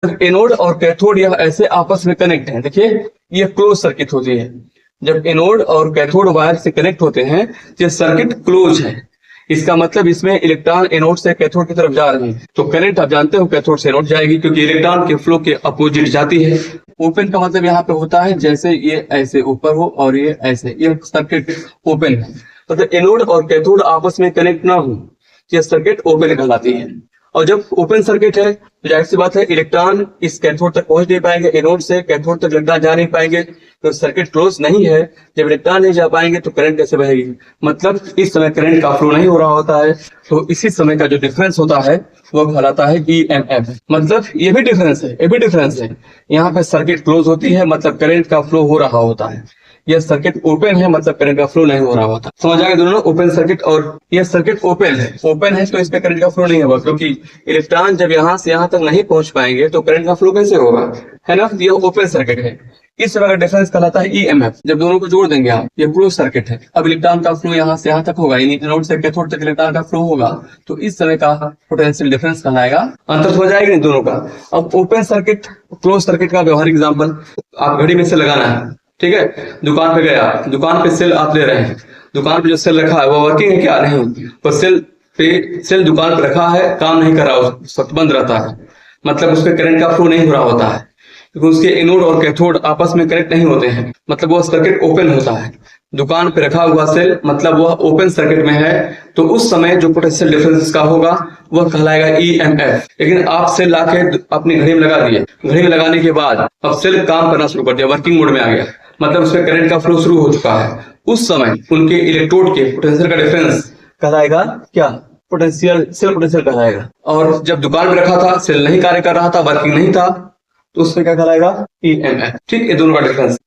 Anode और cathode यह ऐसे आपस में कनेक्ट हैं। देखिए ये क्लोज सर्किट होती है। जब एनोड और कैथोड वायर से कनेक्ट होते हैं तो ये सर्किट क्लोज है। इसका मतलब इसमें इलेक्ट्रॉन एनोड से कैथोड की तरफ जा रहे हैं, तो करंट आप जानते हो कैथोड से एनोड जाएगी, क्योंकि इलेक्ट्रॉन के फ्लो के अपोजिट जाती है। ओपन का मतलब यहाँ पे होता है जैसे ये ऐसे ऊपर हो और ये ऐसे, ये सर्किट ओपन है। मतलब एनोड और कैथोड आपस में कनेक्ट ना हो, यह सर्किट ओपन कहलाती है। और जब ओपन सर्किट है तो जाहिर सी बात है इलेक्ट्रॉन इस कैथोड तक पहुंच नहीं पाएंगे, एनोड से कैथोड तक इलेक्ट्रॉन जा नहीं पाएंगे, तो सर्किट क्लोज नहीं है। जब इलेक्ट्रॉन नहीं जा पाएंगे तो करंट कैसे बहेगी, मतलब इस समय करंट का फ्लो नहीं हो रहा होता है। तो इसी समय का जो डिफरेंस होता है वो कहलाता है EMF। मतलब ये भी डिफरेंस है, ये भी डिफरेंस है। यहाँ पे सर्किट क्लोज होती है मतलब करंट का फ्लो हो रहा होता है, यह सर्किट ओपन है मतलब करंट का फ्लो नहीं हो रहा होता। समझ आ गया दोनों, ओपन सर्किट और यह सर्किट ओपन है। ओपन है तो इसमें करंट का फ्लो नहीं होगा, क्योंकि इलेक्ट्रॉन जब यहाँ से यहाँ तक नहीं पहुंच पाएंगे तो करंट का फ्लो कैसे होगा, है ना। यह ओपन सर्किट है। इस तरह का डिफरेंस कहलाता है EMF। जब दोनों को जोड़ देंगे आप, ये क्लोज सर्किट है। अब इलेक्ट्रॉन का फ्लो यहाँ से यहाँ तक होगा, यानी एनोड से कैथोड तक इलेक्ट्रॉन का फ्लो होगा, तो इस समय का पोटेंशियल डिफरेंस कहलाएगा। अंतर हो जाएगा इन दोनों का। अब ओपन सर्किट क्लोज सर्किट का व्यवहारिक एग्जाम्पल आप घड़ी में से लगाना है, ठीक है। दुकान पे गया, दुकान पे सेल आप ले रहे हैं, दुकान पे जो सेल रखा है वो वर्किंग है क्या, नहीं। वो सेल दुकान पे रखा है, काम नहीं कर रहा, उस वक्त बंद रहता है, मतलब उस पर करंट का फ्लो नहीं हो रहा होता है, क्योंकि उसके एनोड और कैथोड आपस में कनेक्ट नहीं होते हैं, मतलब वह सर्किट ओपन होता है। दुकान पे रखा हुआ सेल मतलब वह ओपन सर्किट में है, तो उस समय जो पोटेंशियल डिफरेंस का होगा वह कहलाएगा EMF। लेकिन आप सेल लाके अपनी घड़ी में लगा दिए, घड़ी में लगाने के बाद अब सेल काम करना शुरू कर दिया, वर्किंग मोड में आ गया, मतलब उसमें करंट का फ्लो शुरू हो चुका है। उस समय उनके इलेक्ट्रोड के पोटेंशियल का डिफरेंस कहलाएगा क्या, पोटेंशियल, सेल पोटेंशियल कहलाएगा। और जब दुकान में रखा था, सेल नहीं कार्य कर रहा था, वर्किंग नहीं था, तो उसमें क्या कहलाएगा EMF। ठीक है, दोनों का डिफरेंस।